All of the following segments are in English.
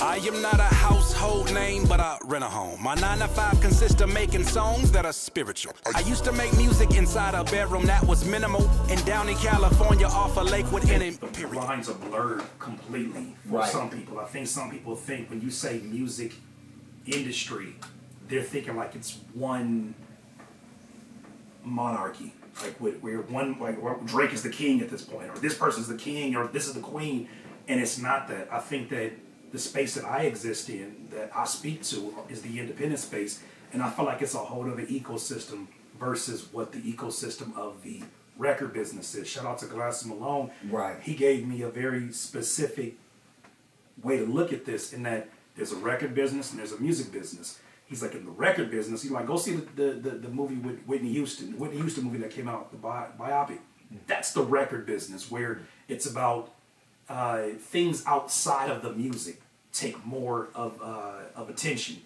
I am not a household name, but I rent a home. My 9 to 5 consists of making songs that are spiritual. I used to make music inside a bedroom that was minimal. And down in California off a Lakewood in The lines are blurred completely for some people. I think some people think when you say music industry, they're thinking like it's one monarchy. Like where one, like Drake is the king at this point, or this person's the king, or this is the queen. And it's not that. I think that the space that I exist in, that I speak to, is the independent space, and I feel like it's a whole other ecosystem versus what the ecosystem of the record business is. Shout out to Glasses Malone. Right. He gave me a very specific way to look at this, in that there's a record business and there's a music business. He's like, in the record business, he's like, go see the movie with Whitney Houston movie that came out, the biopic. That's the record business, where it's about things outside of the music take more of attention.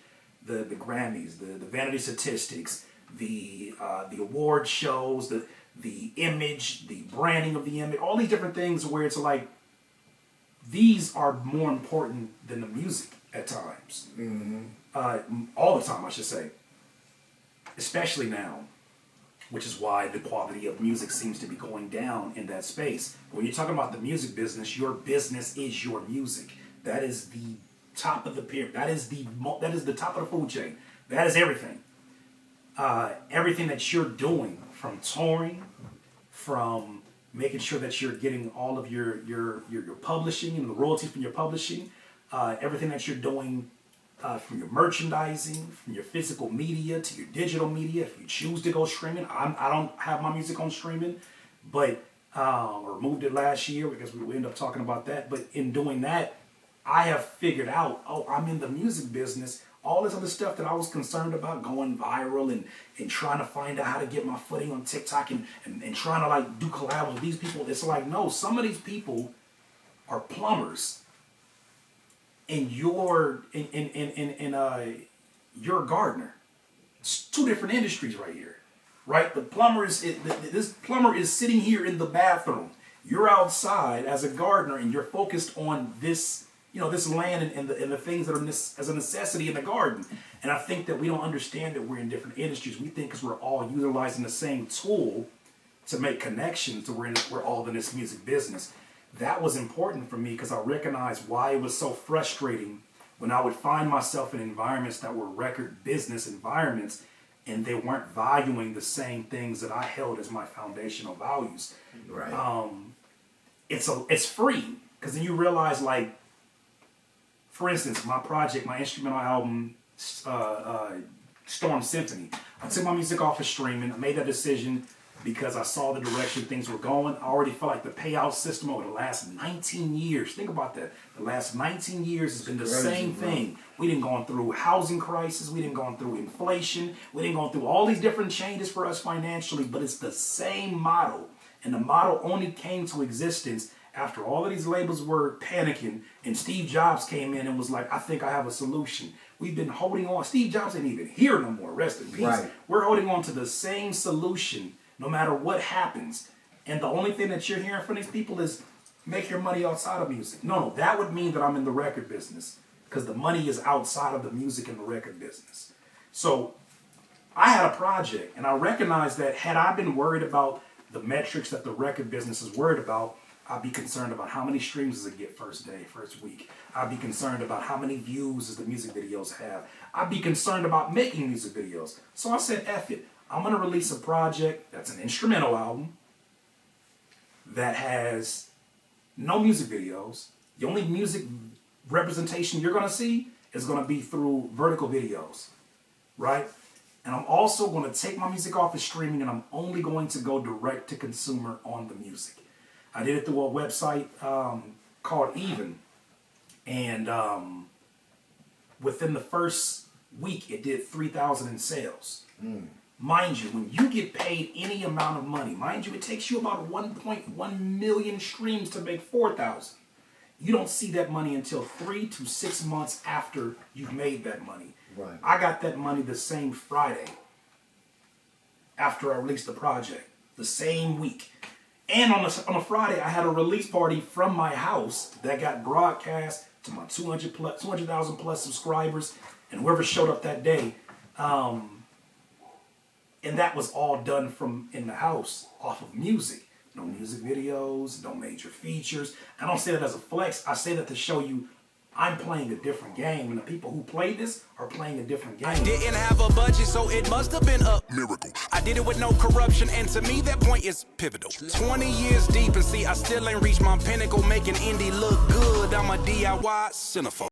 The Grammys, the vanity statistics, the award shows, the image, the branding of the image, all these different things where it's like, these are more important than the music at times. All the time, I should say. Especially now, which is why the quality of music seems to be going down in that space. When you're talking about the music business, your business is your music. That is the top of the pyramid. That is the top of the food chain. That is everything. Everything that you're doing, from touring, from making sure that you're getting all of your publishing and the royalties from your publishing, everything that you're doing from your merchandising, from your physical media to your digital media. If you choose to go streaming, I don't have my music on streaming, but removed it last year because we ended up talking about that. But in doing that, I have figured out, I'm in the music business. All this other stuff that I was concerned about, going viral and trying to find out how to get my footing on TikTok and trying to like do collabs with these people. It's like, no, some of these people are plumbers. And you're a gardener. It's two different industries right here, right? This plumber is sitting here in the bathroom. You're outside as a gardener, and you're focused on this, this land and the things that are as a necessity in the garden. And I think that we don't understand that we're in different industries. We think because we're all utilizing the same tool to make connections, we're all in this music business. That was important for me because I recognized why it was so frustrating when I would find myself in environments that were record business environments and they weren't valuing the same things that I held as my foundational values. Right. It's free because then you realize, like, for instance, my project, my instrumental album, Storm Symphony. I took my music off of streaming. I made that decision because I saw the direction things were going. I already felt like the payout system over the last 19 years, think about that. The last 19 years has been the same thing. We didn't go through housing crisis. We didn't go through inflation. We didn't go through all these different changes for us financially, but it's the same model. And the model only came to existence after all of these labels were panicking and Steve Jobs came in and was like, I think I have a solution. We've been holding on. Steve Jobs ain't even here no more. Rest in peace. Right. We're holding on to the same solution no matter what happens. And the only thing that you're hearing from these people is make your money outside of music. No, that would mean that I'm in the record business because the money is outside of the music and the record business. So I had a project and I recognized that had I been worried about the metrics that the record business is worried about, I'd be concerned about how many streams does it get first day, first week. I'd be concerned about how many views does the music videos have. I'd be concerned about making music videos. So I said, F it. I'm going to release a project that's an instrumental album that has no music videos. The only music representation you're going to see is going to be through vertical videos, right? And I'm also going to take my music off of streaming and I'm only going to go direct to consumer on the music. I did it through a website called Even. And within the first week, it did 3,000 in sales. Mind you, when you get paid any amount of money, mind you, it takes you about 1.1 million streams to make 4,000. You don't see that money until 3 to 6 months after you've made that money. Right. I got that money the same Friday after I released the project, the same week. And on a Friday, I had a release party from my house that got broadcast to my 200,000 plus subscribers, and whoever showed up that day. And that was all done from in the house off of music. No music videos, no major features. I don't say that as a flex. I say that to show you I'm playing a different game, and the people who play this are playing a different game. I didn't have a budget, so it must have been a miracle. I did it with no corruption, and to me that point is pivotal. 20 years deep, and see I still ain't reached my pinnacle, making indie look good. I'm a DIY centerfold.